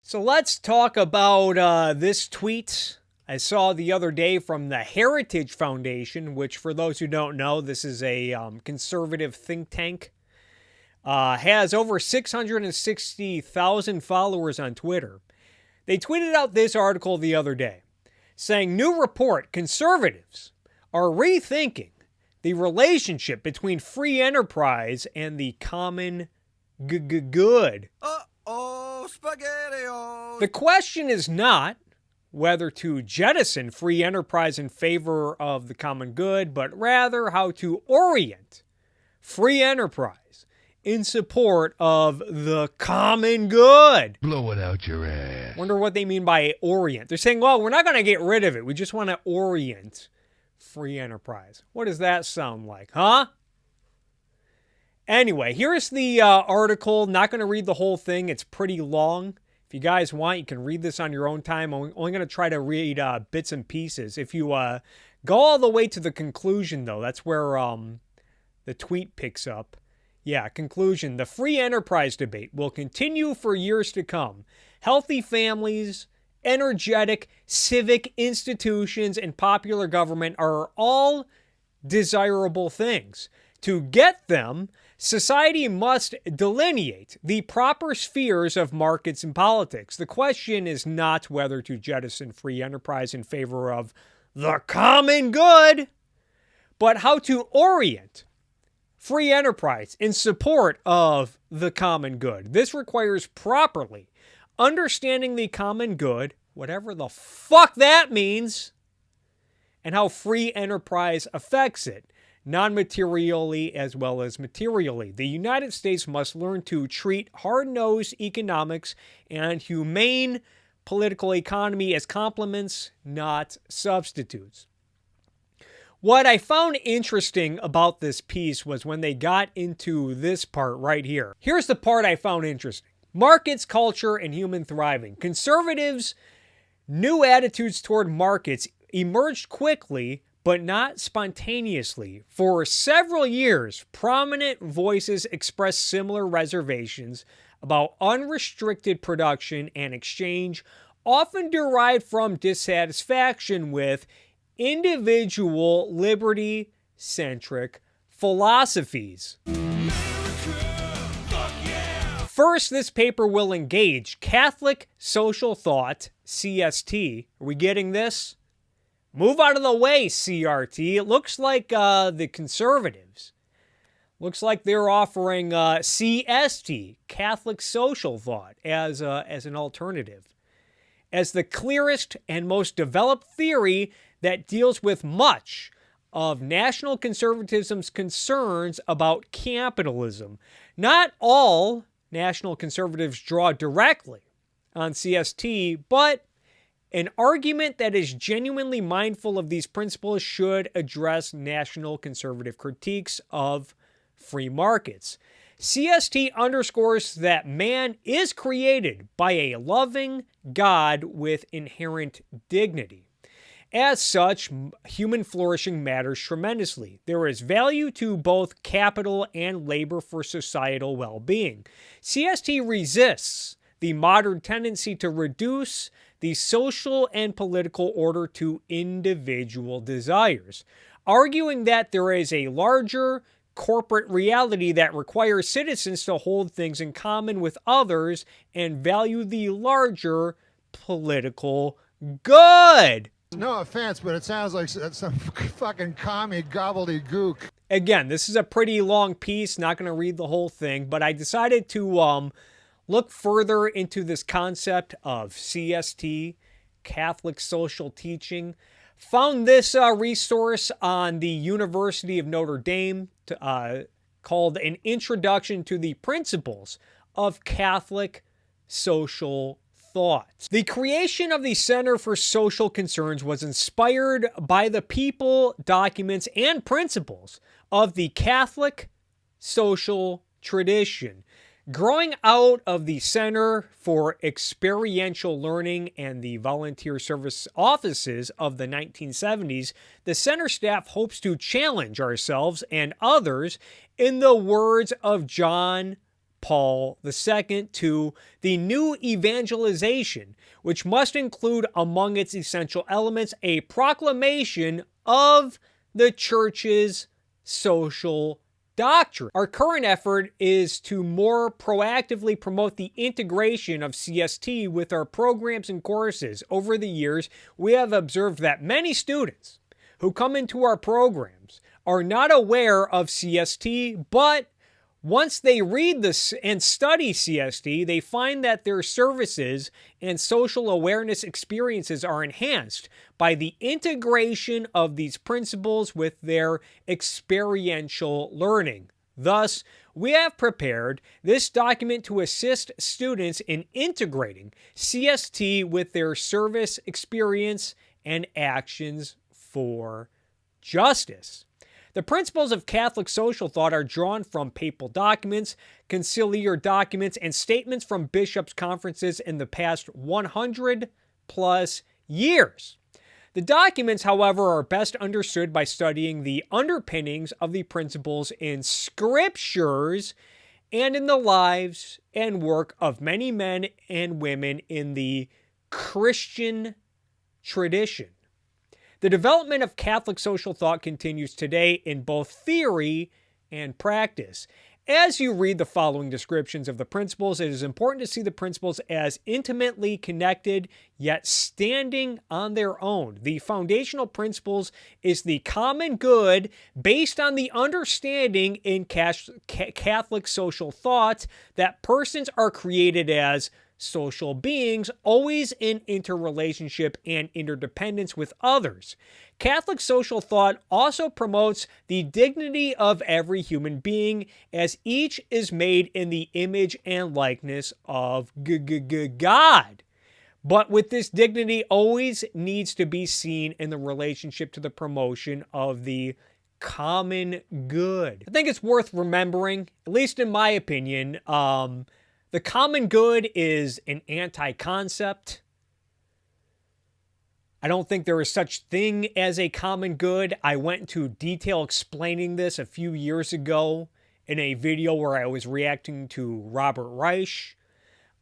So let's talk about this tweet I saw the other day from the Heritage Foundation, which, for those who don't know, this is a conservative think tank. Has over 660,000 followers on Twitter. They tweeted out this article the other day, saying, new report, conservatives are rethinking the relationship between free enterprise and the common good. SpaghettiOs! The question is not whether to jettison free enterprise in favor of the common good, but rather how to orient free enterprise in support of the common good. Blow it out your ass. Wonder what they mean by orient. They're saying, well, we're not going to get rid of it. We just want to orient free enterprise. What does that sound like, huh? Anyway, here's the article. Not going to read the whole thing. It's pretty long. If you guys want, you can read this on your own time. I'm only going to try to read bits and pieces. If you go all the way to the conclusion, though, that's where the tweet picks up. Yeah, conclusion. The free enterprise debate will continue for years to come. Healthy families, energetic civic institutions, and popular government are all desirable things. To get them, society must delineate the proper spheres of markets and politics. The question is not whether to jettison free enterprise in favor of the common good, but how to orient free enterprise in support of the common good. This requires properly understanding the common good, whatever the fuck that means, and how free enterprise affects it, non-materially as well as materially. The United States must learn to treat hard-nosed economics and humane political economy as complements, not substitutes. What I found interesting about this piece was when they got into this part right here. Here's the part I found interesting. Markets, culture, and human thriving. Conservatives' new attitudes toward markets emerged quickly, but not spontaneously. For several years, prominent voices expressed similar reservations about unrestricted production and exchange, often derived from dissatisfaction with individual liberty-centric philosophies. First, this paper will engage Catholic social thought, CST. Are we getting this? Move out of the way, CRT. It looks like the conservatives. Looks like they're offering CST, Catholic social thought, as an alternative, as the clearest and most developed theory that deals with much of national conservatism's concerns about capitalism. Not all national conservatives draw directly on CST, but an argument that is genuinely mindful of these principles should address national conservative critiques of free markets. CST underscores that man is created by a loving God with inherent dignity. As such, human flourishing matters tremendously. There is value to both capital and labor for societal well-being. CST resists the modern tendency to reduce the social and political order to individual desires, arguing that there is a larger corporate reality that requires citizens to hold things in common with others and value the larger political good. No offense, but it sounds like some fucking commie gobbledygook. Again, this is a pretty long piece. Not going to read the whole thing, but I decided to look further into this concept of CST, Catholic social teaching. Found this resource on the University of Notre Dame called An Introduction to the Principles of Catholic Social Thought. The creation of the Center for Social Concerns was inspired by the people, documents, and principles of the Catholic social tradition. Growing out of the Center for Experiential Learning and the volunteer service offices of the 1970s, the center staff hopes to challenge ourselves and others, in the words of John Paul II to the new evangelization, which must include among its essential elements a proclamation of the church's social doctrine. Our current effort is to more proactively promote the integration of CST with our programs and courses. Over the years, we have observed that many students who come into our programs are not aware of CST, but once they read this and study CST, they find that their services and social awareness experiences are enhanced by the integration of these principles with their experiential learning. Thus, we have prepared this document to assist students in integrating CST with their service experience and actions for justice. The principles of Catholic social thought are drawn from papal documents, conciliar documents, and statements from bishops' conferences in the past 100 plus years. The documents, however, are best understood by studying the underpinnings of the principles in scriptures and in the lives and work of many men and women in the Christian tradition. The development of Catholic social thought continues today in both theory and practice. As you read the following descriptions of the principles, it is important to see the principles as intimately connected, yet standing on their own. The foundational principles is the common good based on the understanding in Catholic social thought that persons are created as social beings, always in interrelationship and interdependence with others. Catholic social thought also promotes the dignity of every human being, as each is made in the image and likeness of God. But with this dignity always needs to be seen in the relationship to the promotion of the common good. I think it's worth remembering, at least in my opinion, the common good is an anti-concept. I don't think there is such thing as a common good. I went into detail explaining this a few years ago in a video where I was reacting to Robert Reich.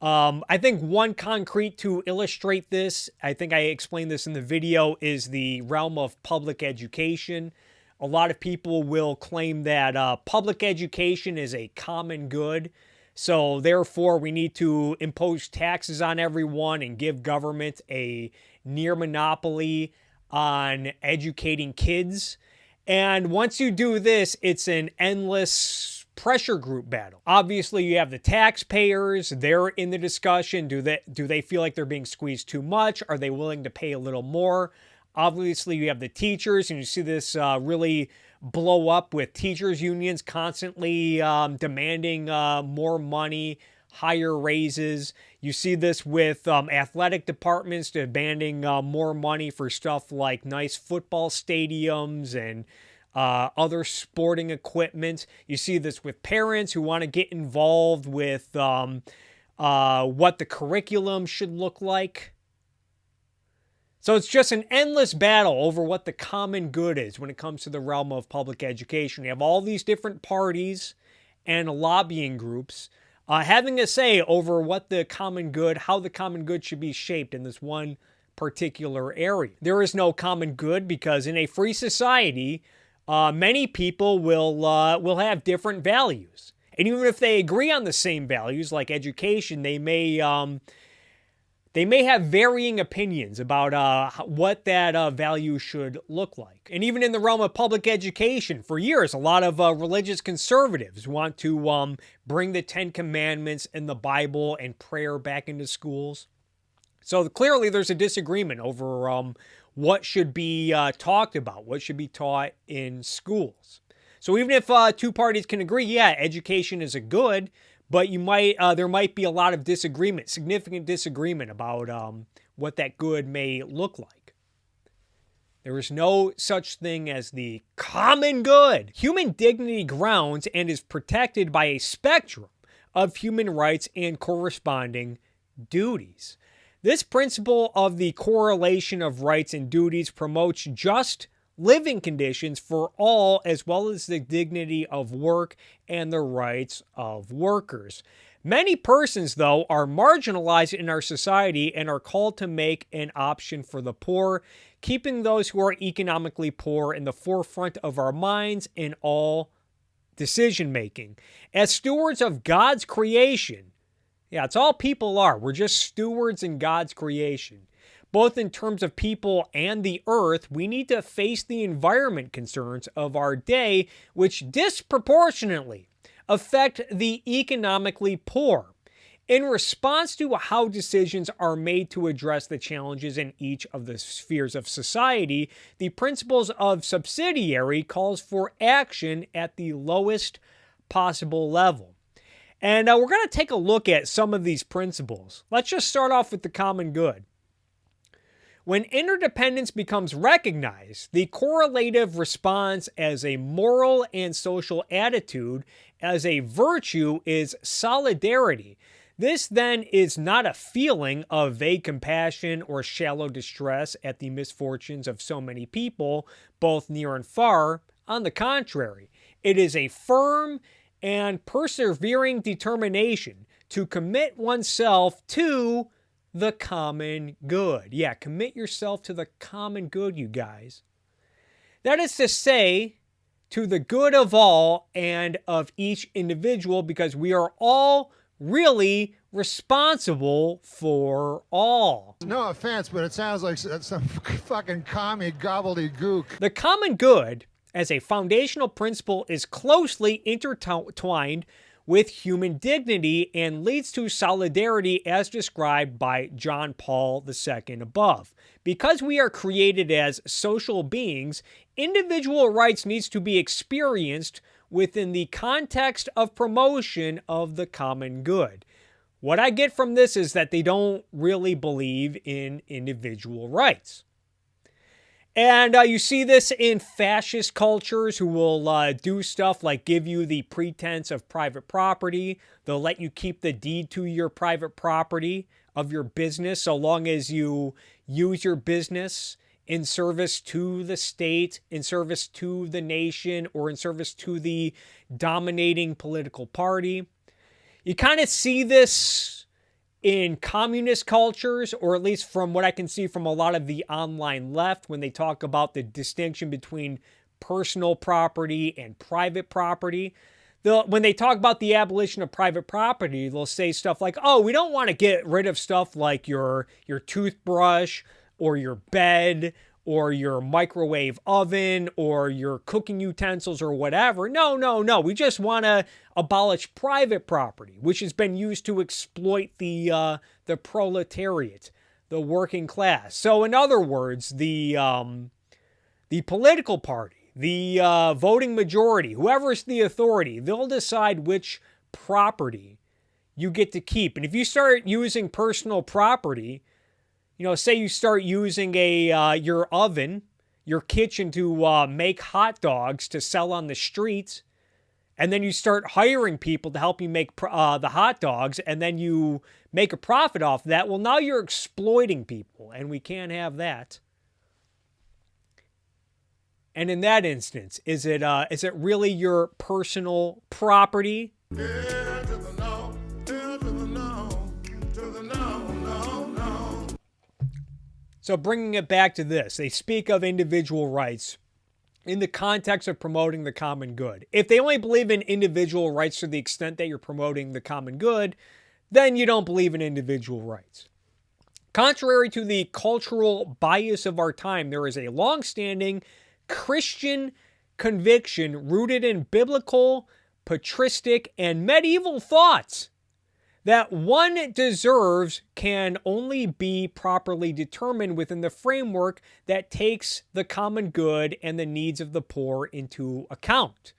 I think one concrete to illustrate this, I think I explained this in the video, is the realm of public education. A lot of people will claim that public education is a common good. So therefore, we need to impose taxes on everyone and give government a near monopoly on educating kids. And once you do this, it's an endless pressure group battle. Obviously, you have the taxpayers. They're in the discussion. Do they feel like they're being squeezed too much? Are they willing to pay a little more? Obviously, you have the teachers, and you see this really blow up with teachers' unions constantly demanding more money, higher raises. You see this with athletic departments demanding more money for stuff like nice football stadiums and other sporting equipment. You see this with parents who want to get involved with what the curriculum should look like. So it's just an endless battle over what the common good is when it comes to the realm of public education. You have all these different parties and lobbying groups having a say over what the common good, how the common good should be shaped in this one particular area. There is no common good because in a free society, many people will have different values. And even if they agree on the same values, like education, they may have varying opinions about what that value should look like. And even in the realm of public education, for years, a lot of religious conservatives want to bring the Ten Commandments and the Bible and prayer back into schools. So clearly there's a disagreement over what should be talked about, what should be taught in schools. So even if two parties can agree, yeah, education is a good, but there might be a lot of disagreement, significant disagreement about what that good may look like. There is no such thing as the common good. Human dignity grounds and is protected by a spectrum of human rights and corresponding duties. This principle of the correlation of rights and duties promotes just living conditions for all, as well as the dignity of work and the rights of workers. Many persons, though, are marginalized in our society and are called to make an option for the poor, keeping those who are economically poor in the forefront of our minds in all decision making. As stewards of God's creation, yeah, it's all people are. We're just stewards in God's creation. Both in terms of people and the earth, we need to face the environment concerns of our day, which disproportionately affect the economically poor. In response to how decisions are made to address the challenges in each of the spheres of society, the principles of subsidiary calls for action at the lowest possible level. And we're going to take a look at some of these principles. Let's just start off with the common good. When interdependence becomes recognized, the correlative response as a moral and social attitude, as a virtue, is solidarity. This then is not a feeling of vague compassion or shallow distress at the misfortunes of so many people, both near and far. On the contrary, it is a firm and persevering determination to commit oneself to the common good. Yeah, commit yourself to the common good, you guys. That is to say, to the good of all and of each individual, because we are all really responsible for all. No offense, but it sounds like some fucking commie gobbledygook. The common good, as a foundational principle, is closely intertwined with human dignity and leads to solidarity as described by John Paul II above. Because we are created as social beings, individual rights needs to be experienced within the context of promotion of the common good. What I get from this is that they don't really believe in individual rights. And you see this in fascist cultures who will do stuff like give you the pretense of private property. They'll let you keep the deed to your private property of your business so long as you use your business in service to the state, in service to the nation, or in service to the dominating political party. You kind of see this in communist cultures, or at least from what I can see from a lot of the online left, when they talk about the distinction between personal property and private property. When they talk about the abolition of private property, they'll say stuff like, oh, we don't want to get rid of stuff like your toothbrush or your bed or your microwave oven or your cooking utensils or whatever. No. We just want to abolish private property, which has been used to exploit the proletariat, the working class. So in other words, the political party, the voting majority, whoever's the authority, they'll decide which property you get to keep. And if you start using personal property, say you start using your oven, your kitchen to make hot dogs to sell on the streets, and then you start hiring people to help you make the hot dogs, and then you make a profit off of that, well, now you're exploiting people, and we can't have that. And in that instance, is it really your personal property? So bringing it back to this, they speak of individual rights in the context of promoting the common good. If they only believe in individual rights to the extent that you're promoting the common good, then you don't believe in individual rights. Contrary to the cultural bias of our time, there is a long-standing Christian conviction rooted in biblical, patristic, and medieval thoughts that one deserves can only be properly determined within the framework that takes the common good and the needs of the poor into account.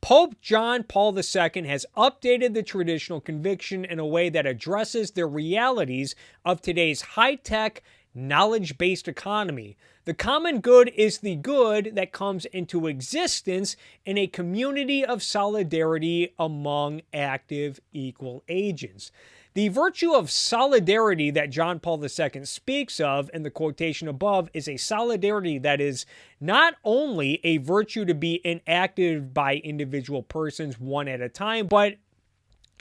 Pope John Paul II has updated the traditional conviction in a way that addresses the realities of today's high-tech, knowledge-based economy. The common good is the good that comes into existence in a community of solidarity among active equal agents. The virtue of solidarity that John Paul II speaks of in the quotation above is a solidarity that is not only a virtue to be enacted by individual persons one at a time, but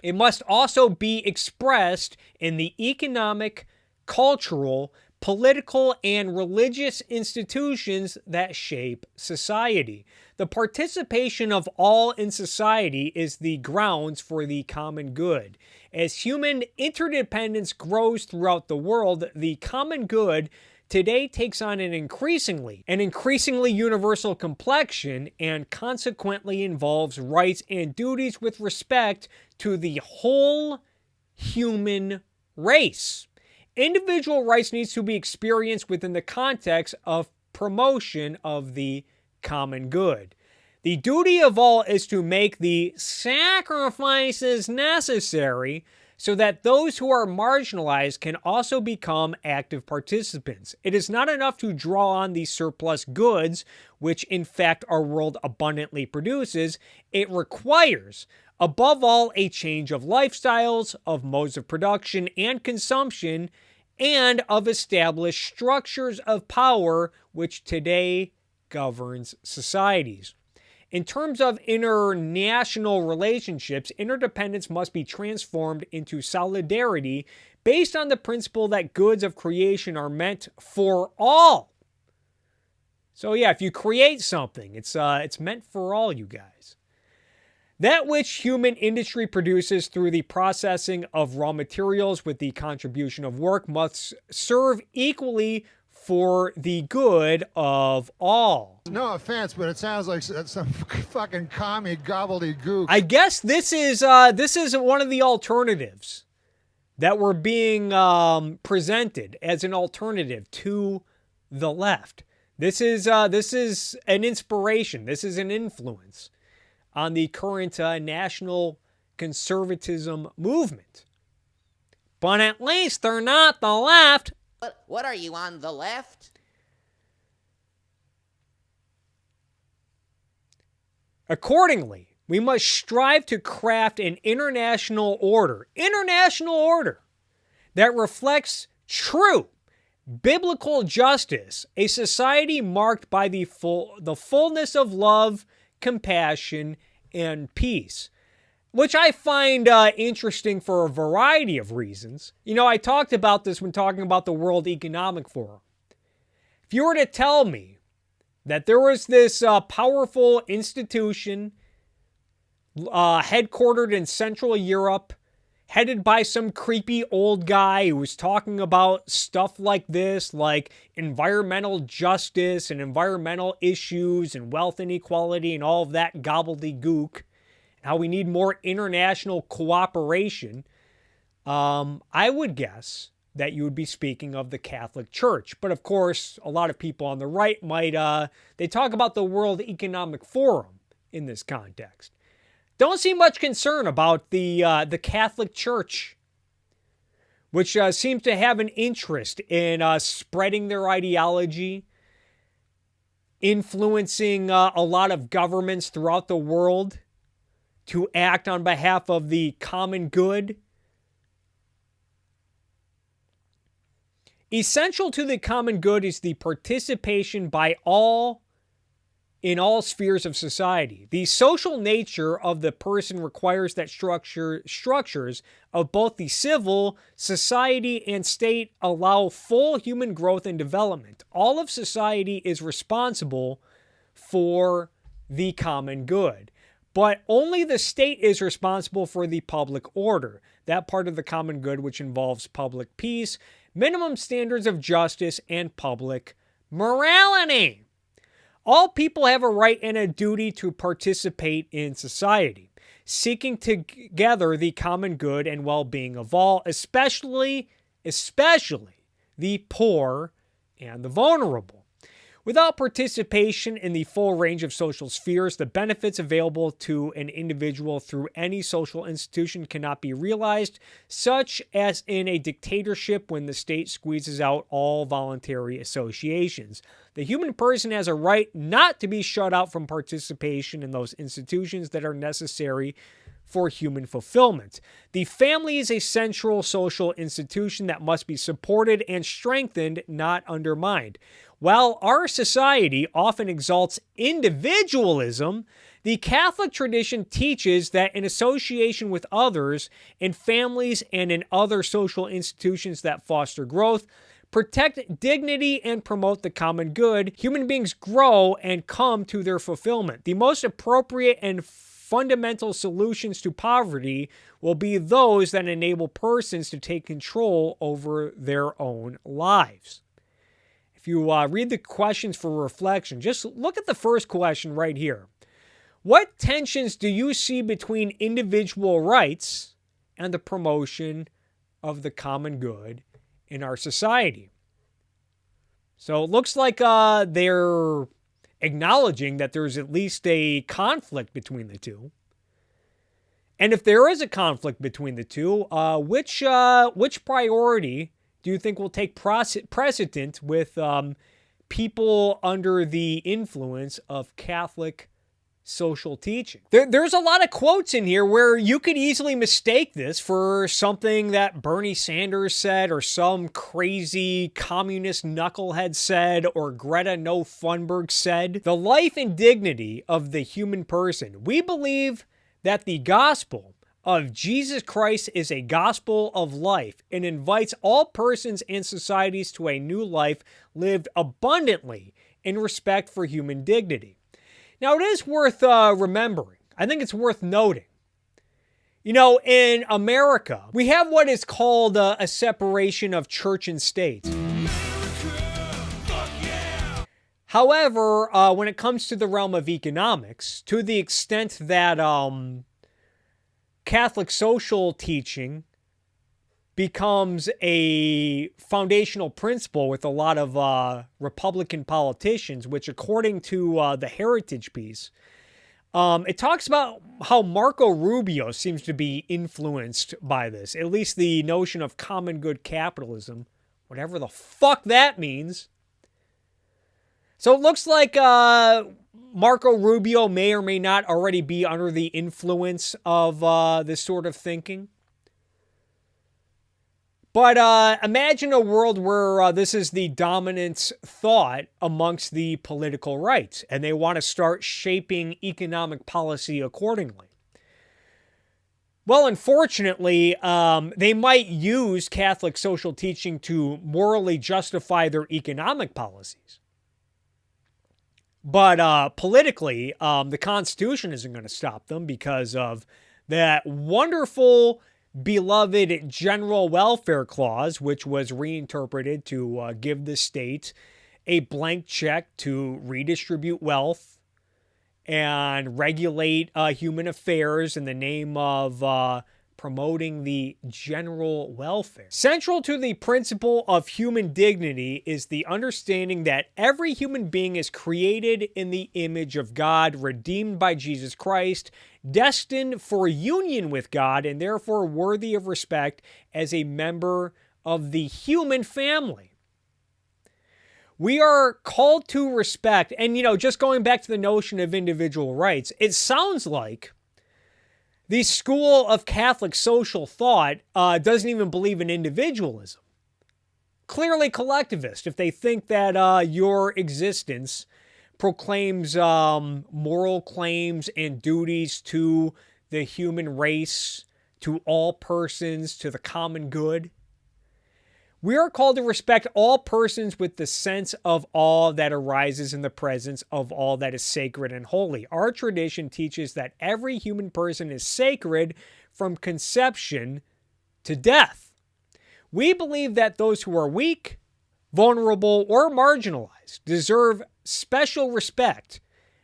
it must also be expressed in the economic, cultural, political, and religious institutions that shape society. The participation of all in society is the grounds for the common good. As human interdependence grows throughout the world, the common good today takes on an increasingly universal complexion and consequently involves rights and duties with respect to the whole human race. Individual rights needs to be experienced within the context of promotion of the common good. The duty of all is to make the sacrifices necessary so that those who are marginalized can also become active participants. It is not enough to draw on these surplus goods, which in fact our world abundantly produces. It requires, above all, a change of lifestyles, of modes of production and consumption, and of established structures of power which today governs societies. In terms of international relationships, interdependence must be transformed into solidarity based on the principle that goods of creation are meant for all. So yeah, if you create something, it's meant for all, you guys. That which human industry produces through the processing of raw materials with the contribution of work must serve equally for the good of all. No offense, but it sounds like some fucking commie gobbledygook. I guess this is one of the alternatives that were being presented as an alternative to the left. This is an inspiration. This is an influence on the current national conservatism movement. But at least they're not the left. What are you, on the left? Accordingly, we must strive to craft an international order that reflects true biblical justice, a society marked by the fullness of love, compassion, and peace, which I find interesting for a variety of reasons. You know, I talked about this when talking about the World Economic Forum. If you were to tell me that there was this powerful institution headquartered in Central Europe, headed by some creepy old guy who was talking about stuff like this, like environmental justice and environmental issues and wealth inequality and all of that gobbledygook, how we need more international cooperation, I would guess that you would be speaking of the Catholic Church. But of course, a lot of people on the right might, they talk about the World Economic Forum in this context. Don't see much concern about the Catholic Church, which seems to have an interest in spreading their ideology, influencing a lot of governments throughout the world to act on behalf of the common good. Essential to the common good is the participation by all in all spheres of society. The social nature of the person requires that structures of both the civil, society, and state allow full human growth and development. All of society is responsible for the common good, but only the state is responsible for the public order, that part of the common good which involves public peace, minimum standards of justice, and public morality. All people have a right and a duty to participate in society, seeking together the common good and well-being of all, especially the poor and the vulnerable. Without participation in the full range of social spheres, the benefits available to an individual through any social institution cannot be realized, such as in a dictatorship when the state squeezes out all voluntary associations. The human person has a right not to be shut out from participation in those institutions that are necessary for human fulfillment. The family is a central social institution that must be supported and strengthened, not undermined. While our society often exalts individualism, the Catholic tradition teaches that in association with others, in families, and in other social institutions that foster growth, protect dignity, and promote the common good, human beings grow and come to their fulfillment. The most appropriate and fundamental solutions to poverty will be those that enable persons to take control over their own lives. If you read the questions for reflection, just look at the first question right here. What tensions do you see between individual rights and the promotion of the common good in our society? So it looks like they're acknowledging that there's at least a conflict between the two. And if there is a conflict between the two, which priority do you think will take precedent with people under the influence of Catholic social teaching? There's a lot of quotes in here where you could easily mistake this for something that Bernie Sanders said, or some crazy communist knucklehead said, or Greta No Thunberg said. The life and dignity of the human person. We believe that the gospel of Jesus Christ is a gospel of life and invites all persons and societies to a new life lived abundantly in respect for human dignity. Now, it is worth remembering. I think it's worth noting. You know, in America, we have what is called a separation of church and state. However, when it comes to the realm of economics, to the extent that Catholic social teaching becomes a foundational principle with a lot of Republican politicians, which according to the Heritage piece, it talks about how Marco Rubio seems to be influenced by this, at least the notion of common good capitalism, whatever the fuck that means. So it looks like Marco Rubio may or may not already be under the influence of this sort of thinking. But imagine a world where this is the dominant thought amongst the political right, and they want to start shaping economic policy accordingly. Well, unfortunately, they might use Catholic social teaching to morally justify their economic policies. But politically, the Constitution isn't going to stop them because of that wonderful, beloved General Welfare Clause, which was reinterpreted to give the state a blank check to redistribute wealth and regulate human affairs in the name of promoting the general welfare. Central to the principle of human dignity is the understanding that every human being is created in the image of God, redeemed by Jesus Christ, destined for union with God, and therefore worthy of respect as a member of the human family. We are called to respect, and just going back to the notion of individual rights, it sounds like the school of Catholic social thought doesn't even believe in individualism. Clearly collectivist if they think that your existence proclaims moral claims and duties to the human race, to all persons, to the common good. We are called to respect all persons with the sense of awe that arises in the presence of all that is sacred and holy. Our tradition teaches that every human person is sacred from conception to death. We believe that those who are weak, vulnerable, or marginalized deserve special respect,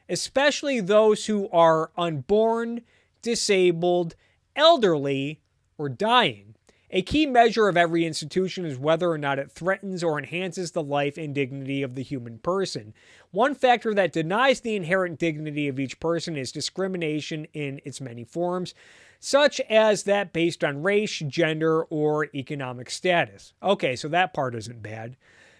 especially those who are unborn, disabled, elderly, or dying. A key measure of every institution is whether or not it threatens or enhances the life and dignity of the human person. One factor that denies the inherent dignity of each person is discrimination in its many forms, such as that based on race, gender, or economic status. Okay, so that part isn't bad.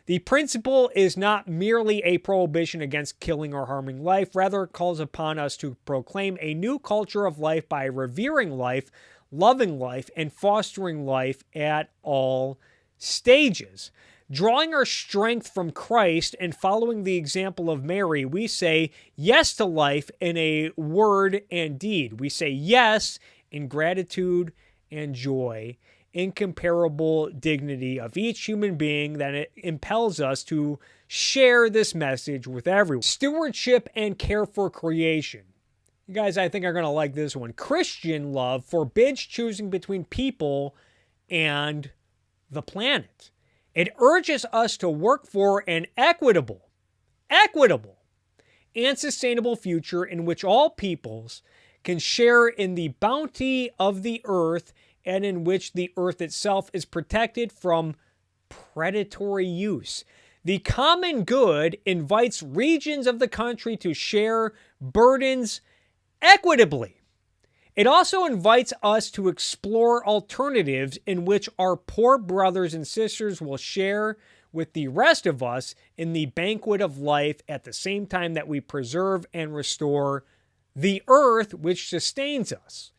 The principle is not merely a prohibition against killing or harming life, rather it calls upon us to proclaim a new culture of life by revering life, loving life, and fostering life at all stages. Drawing our strength from Christ and following the example of Mary, we say yes to life in a word and deed. We say yes in gratitude and joy, incomparable dignity of each human being that it impels us to share this message with everyone. Stewardship and care for creation. You guys, I think, are going to like this one. Christian love forbids choosing between people and the planet. It urges us to work for an equitable, and sustainable future in which all peoples can share in the bounty of the earth and in which the earth itself is protected from predatory use. The common good invites regions of the country to share burdens equitably. It also invites us to explore alternatives in which our poor brothers and sisters will share with the rest of us in the banquet of life at the same time that we preserve and restore the earth which sustains us.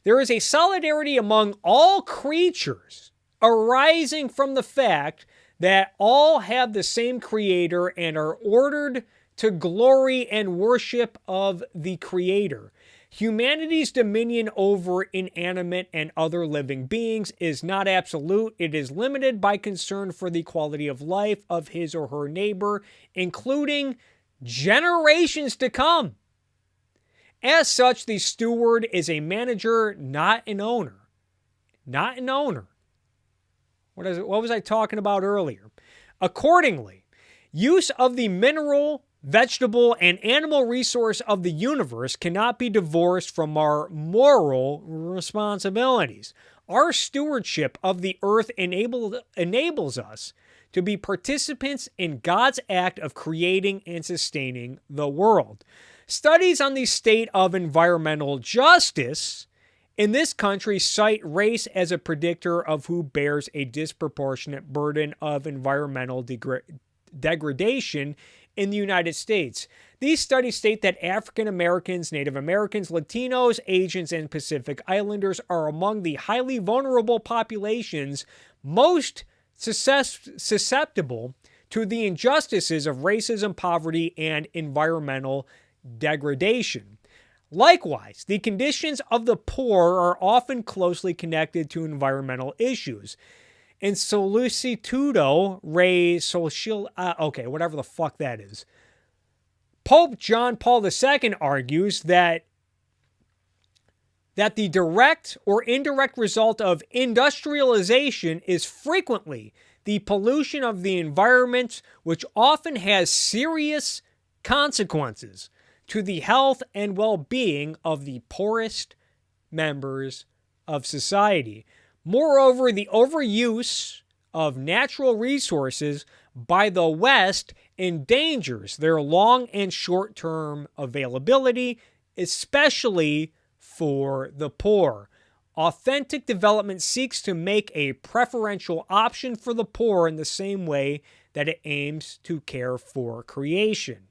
There is a solidarity among all creatures arising from the fact that all have the same Creator and are ordered to glory and worship of the Creator. Humanity's dominion over inanimate and other living beings is not absolute. It is limited by concern for the quality of life of his or her neighbor, including generations to come. As such, the steward is a manager, not an owner. Not an owner. What was I talking about earlier? Accordingly, use of the mineral, vegetable, and animal resource of the universe cannot be divorced from our moral responsibilities. Our stewardship of the earth enables us to be participants in God's act of creating and sustaining the world. Studies on the state of environmental justice in this country cite race as a predictor of who bears a disproportionate burden of environmental degradation in the United States. These studies state that African Americans, Native Americans, Latinos, Asians, and Pacific Islanders are among the highly vulnerable populations most susceptible to the injustices of racism, poverty, and environmental degradation. Likewise, the conditions of the poor are often closely connected to environmental issues. In Solicitudo Re Social, whatever the fuck that is, Pope John Paul II argues that the direct or indirect result of industrialization is frequently the pollution of the environment, which often has serious consequences to the health and well-being of the poorest members of society. Moreover, the overuse of natural resources by the West endangers their long and short-term availability, especially for the poor. Authentic development seeks to make a preferential option for the poor in the same way that it aims to care for creation.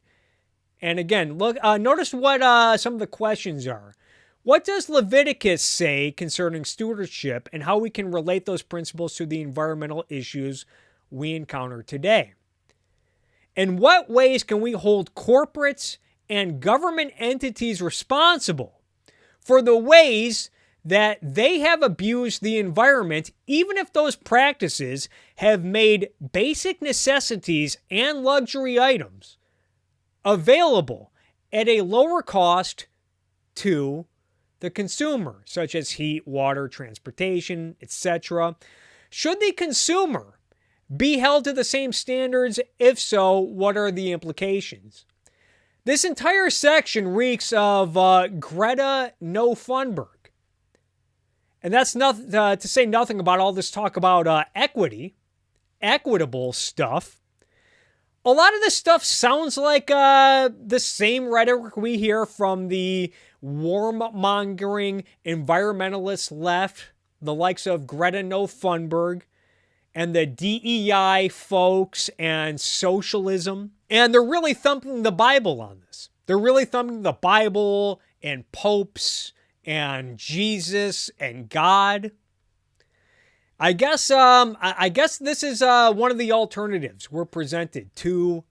And again, look, notice what some of the questions are. What does Leviticus say concerning stewardship and how we can relate those principles to the environmental issues we encounter today? In what ways can we hold corporates and government entities responsible for the ways that they have abused the environment, even if those practices have made basic necessities and luxury items available at a lower cost to the consumer, such as heat, water, transportation, etc.? Should the consumer be held to the same standards? If so, what are the implications? This entire section reeks of Greta No Thunberg. And that's not to say nothing about all this talk about equity, equitable stuff. A lot of this stuff sounds like the same rhetoric we hear from the warmongering environmentalist left, the likes of Greta Thunberg, and the DEI folks and socialism. And they're really thumping the Bible on this. They're really thumping the Bible and popes and Jesus and God. I guess this is one of the alternatives we're presented to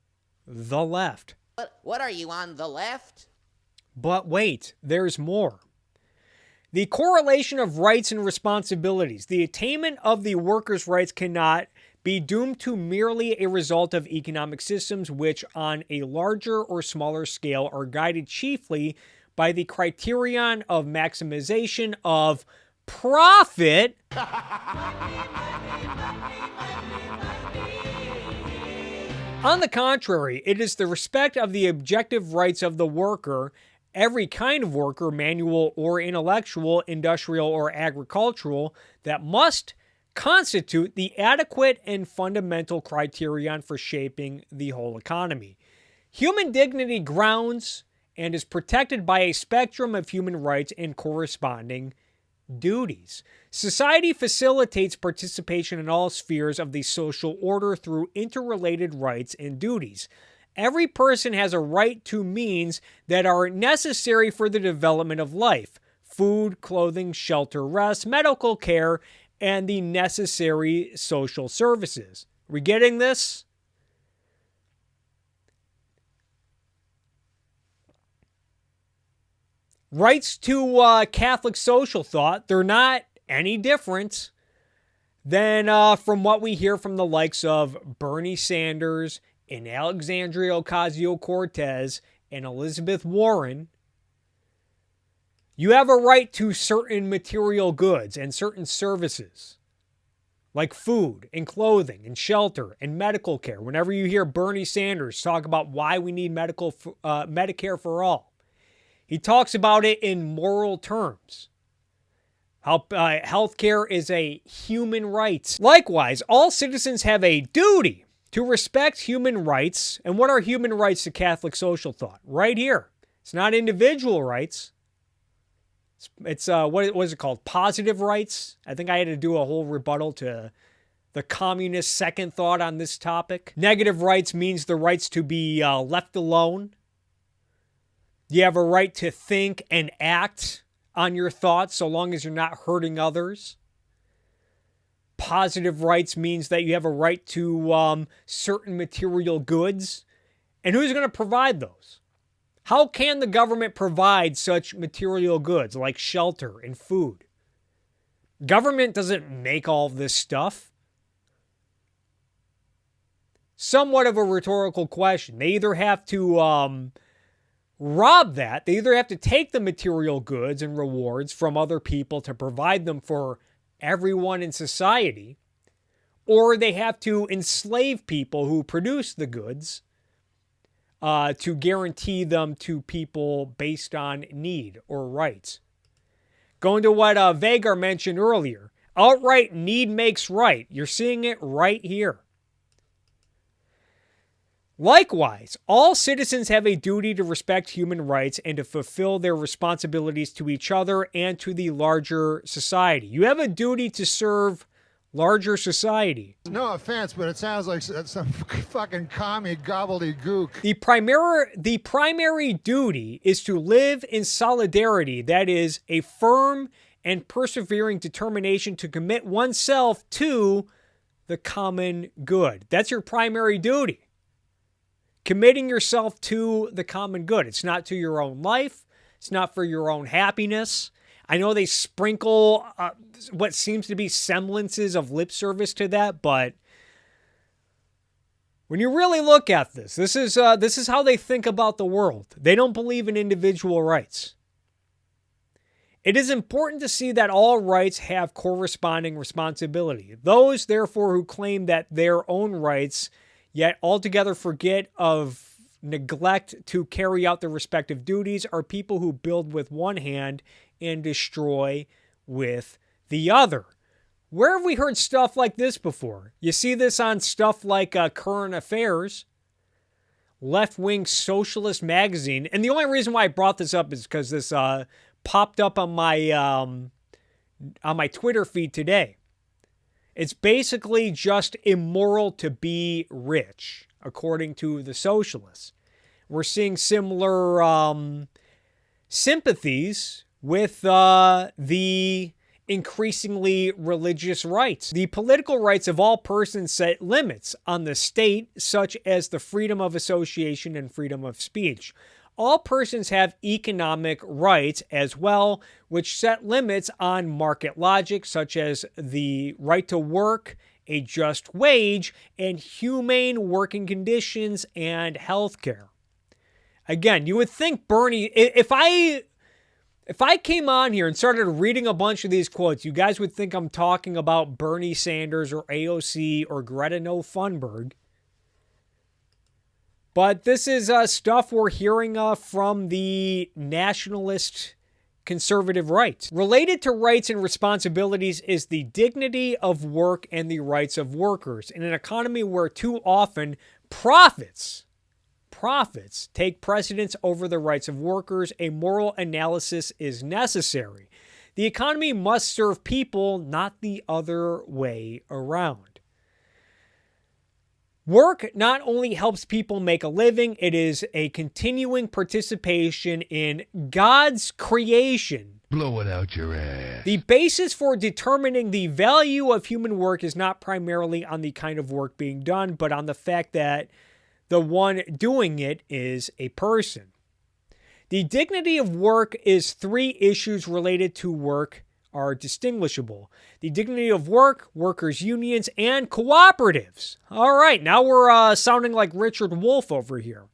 the left. What are you, on the left? But wait, there's more. The correlation of rights and responsibilities. The attainment of the workers' rights cannot be doomed to merely a result of economic systems which, on a larger or smaller scale, are guided chiefly by the criterion of maximization of profit. On the contrary, it is the respect of the objective rights of the worker, every kind of worker, manual or intellectual, industrial or agricultural, that must constitute the adequate and fundamental criterion for shaping the whole economy. Human dignity grounds and is protected by a spectrum of human rights and corresponding duties. Society facilitates participation in all spheres of the social order through interrelated rights and duties. Every person has a right to means that are necessary for the development of life: food, clothing, shelter, rest, medical care, and the necessary social services. Are we getting this? Rights to Catholic social thought, they're not any different than from what we hear from the likes of Bernie Sanders and Alexandria Ocasio-Cortez and Elizabeth Warren. You have a right to certain material goods and certain services, like food and clothing and shelter and medical care. Whenever you hear Bernie Sanders talk about why we need Medicare for all, he talks about it in moral terms. How healthcare is a human right. Likewise, all citizens have a duty to respect human rights. And what are human rights to Catholic social thought? Right here. It's not individual rights. It's what is it called? Positive rights. I think I had to do a whole rebuttal to the communist second thought on this topic. Negative rights means the rights to be left alone. You have a right to think and act on your thoughts so long as you're not hurting others. Positive rights means that you have a right to certain material goods. And who's going to provide those? How can the government provide such material goods like shelter and food? Government doesn't make all of this stuff. Somewhat of a rhetorical question. They either have to rob that. They either have to take the material goods and rewards from other people to provide them for everyone in society, or they have to enslave people who produce the goods to guarantee them to people based on need or rights. Going to what Vagar mentioned earlier, outright need makes right. You're seeing it right here. Likewise, all citizens have a duty to respect human rights and to fulfill their responsibilities to each other and to the larger society. You have a duty to serve larger society. No offense, but it sounds like some fucking commie gobbledygook. The primary duty is to live in solidarity. That is a firm and persevering determination to commit oneself to the common good. That's your primary duty. Committing yourself to the common good. It's not to your own life. It's not for your own happiness. I know they sprinkle what seems to be semblances of lip service to that, but when you really look at this is how they think about the world. They don't believe in individual rights. It is important to see that all rights have corresponding responsibility. Those, therefore, who claim that their own rights yet altogether forget of neglect to carry out their respective duties are people who build with one hand and destroy with the other. Where have we heard stuff like this before? You see this on stuff like Current Affairs, left-wing socialist magazine. And the only reason why I brought this up is because this popped up on my Twitter feed today. It's basically just immoral to be rich, according to the socialists. We're seeing similar sympathies with the increasingly religious rights. The political rights of all persons set limits on the state, such as the freedom of association and freedom of speech. All persons have economic rights as well, which set limits on market logic, such as the right to work, a just wage, and humane working conditions and health care. Again, you would think Bernie, if I came on here and started reading a bunch of these quotes, you guys would think I'm talking about Bernie Sanders or AOC or Greta Thunberg. But this is stuff we're hearing from the nationalist conservative right. Related to rights and responsibilities is the dignity of work and the rights of workers. In an economy where too often profits take precedence over the rights of workers, a moral analysis is necessary. The economy must serve people, not the other way around. Work not only helps people make a living, it is a continuing participation in God's creation. Blow it out your ass. The basis for determining the value of human work is not primarily on the kind of work being done, but on the fact that the one doing it is a person. The dignity of work is three issues related to work are distinguishable. The dignity of work, workers' unions, and cooperatives. All right, now we're sounding like Richard Wolff over here.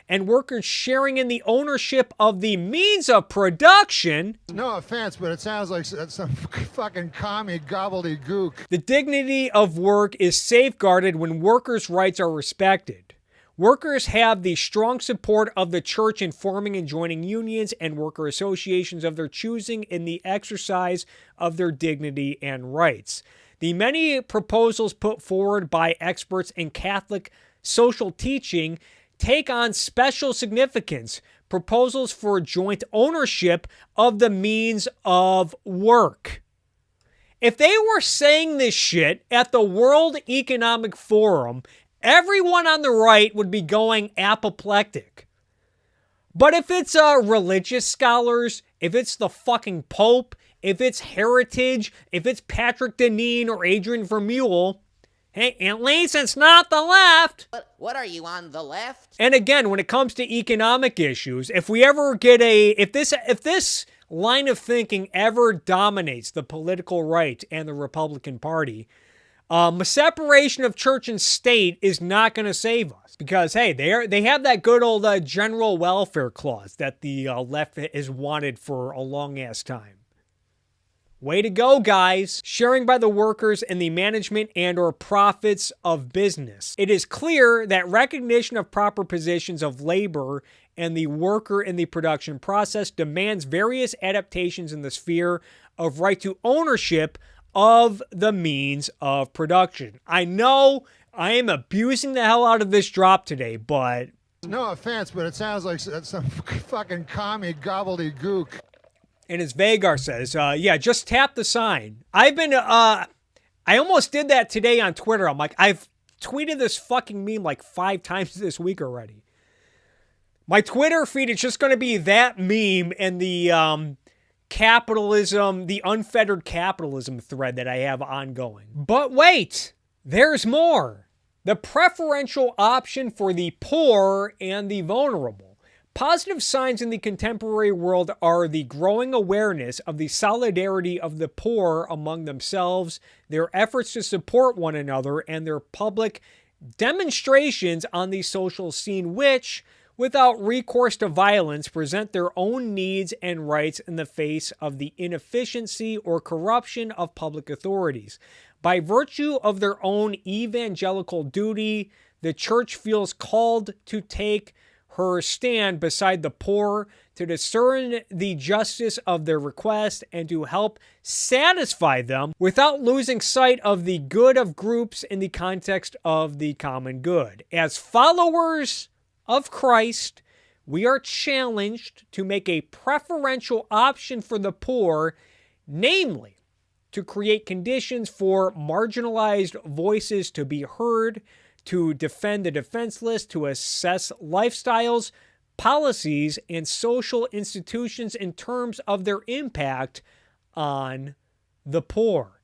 And workers sharing in the ownership of the means of production. No offense, but it sounds like some fucking commie gobbledygook. The dignity of work is safeguarded when workers' rights are respected. Workers have the strong support of the church in forming and joining unions and worker associations of their choosing in the exercise of their dignity and rights. The many proposals put forward by experts in Catholic social teaching take on special significance. Proposals for joint ownership of the means of work. If they were saying this shit at the World Economic Forum, everyone on the right would be going apoplectic. But if it's religious scholars, if it's the fucking Pope, if it's Heritage, if it's Patrick Deneen or Adrian Vermeule, hey, at least it's not the left. What are you, on the left? And again, when it comes to economic issues, if we ever get if this line of thinking ever dominates the political right and the Republican Party, a separation of church and state is not going to save us because, hey, they have that good old general welfare clause that the left has wanted for a long-ass time. Way to go, guys. Sharing by the workers in the management and or profits of business. It is clear that recognition of proper positions of labor and the worker in the production process demands various adaptations in the sphere of right to ownership of the means of production. I know I am abusing the hell out of this drop today, but... No offense, but it sounds like some fucking commie gobbledygook. And as Vagar says, yeah, just tap the sign. I've been, I almost did that today on Twitter. I'm like, I've tweeted this fucking meme like 5 times this week already. My Twitter feed is just going to be that meme and the, capitalism, the unfettered capitalism thread that I have ongoing. But wait, there's more. The preferential option for the poor and the vulnerable. Positive signs in the contemporary world are the growing awareness of the solidarity of the poor among themselves, their efforts to support one another, and their public demonstrations on the social scene which, without recourse to violence, present their own needs and rights in the face of the inefficiency or corruption of public authorities. By virtue of their own evangelical duty, the church feels called to take her stand beside the poor to discern the justice of their request and to help satisfy them without losing sight of the good of groups in the context of the common good. As followers of Christ, we are challenged to make a preferential option for the poor, namely, to create conditions for marginalized voices to be heard, to defend the defenseless, to assess lifestyles, policies, and social institutions in terms of their impact on the poor.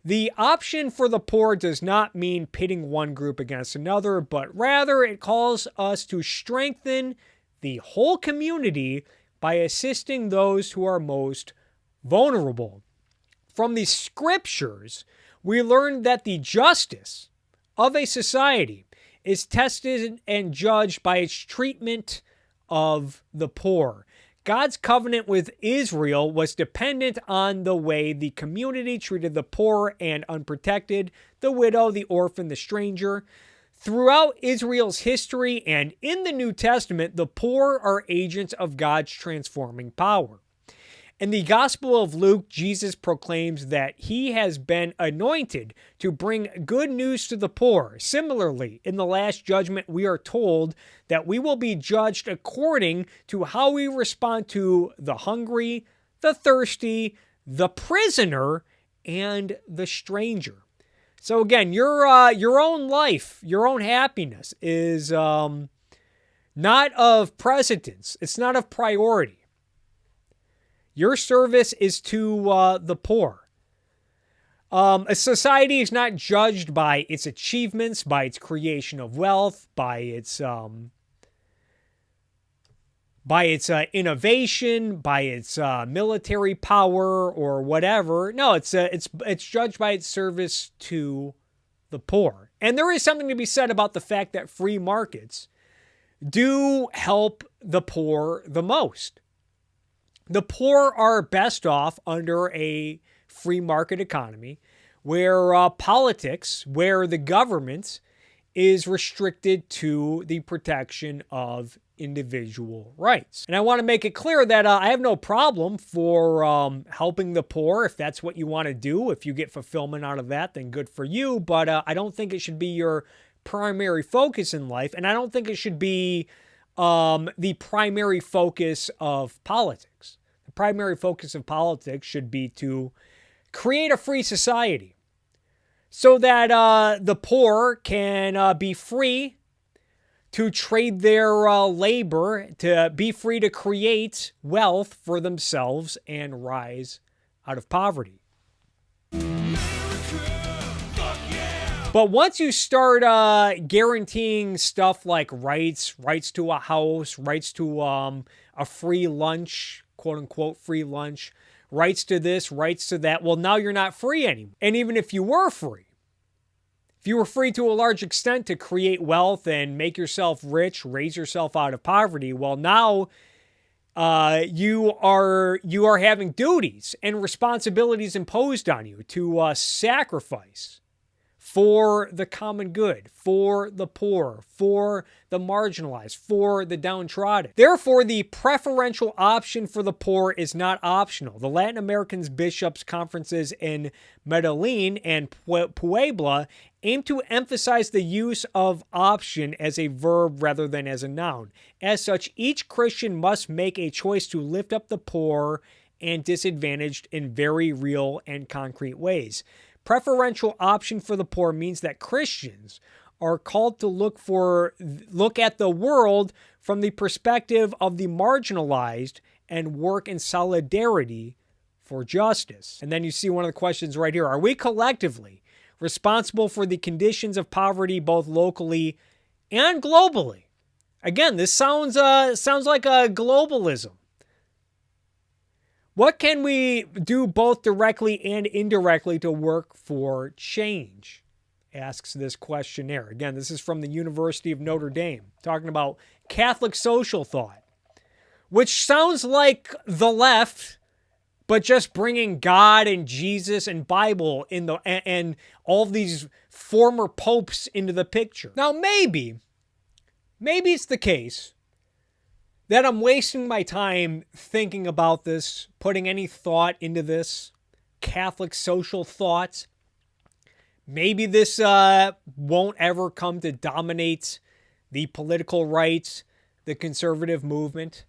The option for the poor does not mean pitting one group against another, but rather it calls us to strengthen the whole community by assisting those who are most vulnerable. From the scriptures, we learn that the justice of a society is tested and judged by its treatment of the poor. God's covenant with Israel was dependent on the way the community treated the poor and unprotected, the widow, the orphan, the stranger. Throughout Israel's history and in the New Testament, the poor are agents of God's transforming power. In the Gospel of Luke, Jesus proclaims that he has been anointed to bring good news to the poor. Similarly, in the Last Judgment, we are told that we will be judged according to how we respond to the hungry, the thirsty, the prisoner, and the stranger. So again, your own life, your own happiness is not of precedence. It's not of priority. Your service is to the poor. A society is not judged by its achievements, by its creation of wealth, by its innovation, by its military power or whatever. No, it's judged by its service to the poor. And there is something to be said about the fact that free markets do help the poor the most. The poor are best off under a free market economy where politics, where the government is restricted to the protection of individual rights. And I want to make it clear that I have no problem for helping the poor if that's what you want to do. If you get fulfillment out of that, then good for you. But I don't think it should be your primary focus in life. And I don't think it should be the primary focus of politics. The primary focus of politics should be to create a free society so that the poor can be free to trade their labor, to be free to create wealth for themselves and rise out of poverty. But once you start guaranteeing stuff like rights to a house, rights to a free lunch, quote unquote free lunch, rights to this, rights to that, well, now you're not free anymore. And even if you were free, if you were free to a large extent to create wealth and make yourself rich, raise yourself out of poverty, well, now you are having duties and responsibilities imposed on you to sacrifice for the common good, for the poor, for the marginalized, for the downtrodden. Therefore, the preferential option for the poor is not optional. The Latin American bishops' conferences in Medellin and Puebla aim to emphasize the use of option as a verb rather than as a noun. As such, each Christian must make a choice to lift up the poor and disadvantaged in very real and concrete ways. Preferential option for the poor means that Christians are called to look at the world from the perspective of the marginalized and work in solidarity for justice. And then you see one of the questions right here. Are we collectively responsible for the conditions of poverty both locally and globally? Again, this sounds like a globalism. What can we do both directly and indirectly to work for change? Asks this questionnaire. Again, this is from the University of Notre Dame, talking about Catholic social thought, which sounds like the left, but just bringing God and Jesus and Bible and all of these former popes into the picture. Now, maybe it's the case that I'm wasting my time thinking about this, putting any thought into this, Catholic social thoughts. Maybe this won't ever come to dominate the political right, the conservative movement.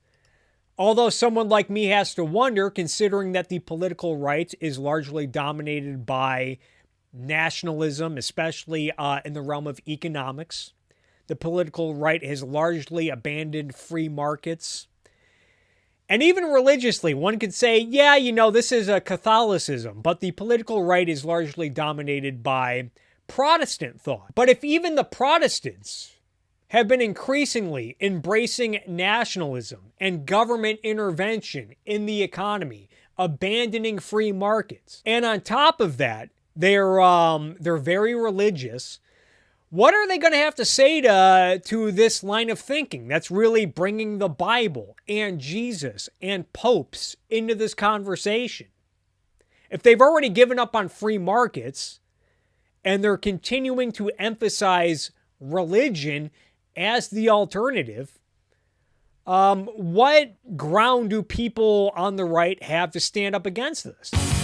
Although someone like me has to wonder, considering that the political right is largely dominated by nationalism, especially in the realm of economics. The political right has largely abandoned free markets. And even religiously, one could say, yeah, this is a Catholicism, but the political right is largely dominated by Protestant thought. But if even the Protestants have been increasingly embracing nationalism and government intervention in the economy, abandoning free markets, and on top of that, they're very religious, what are they going to have to say to this line of thinking that's really bringing the Bible and Jesus and popes into this conversation? If they've already given up on free markets and they're continuing to emphasize religion as the alternative, what ground do people on the right have to stand up against this?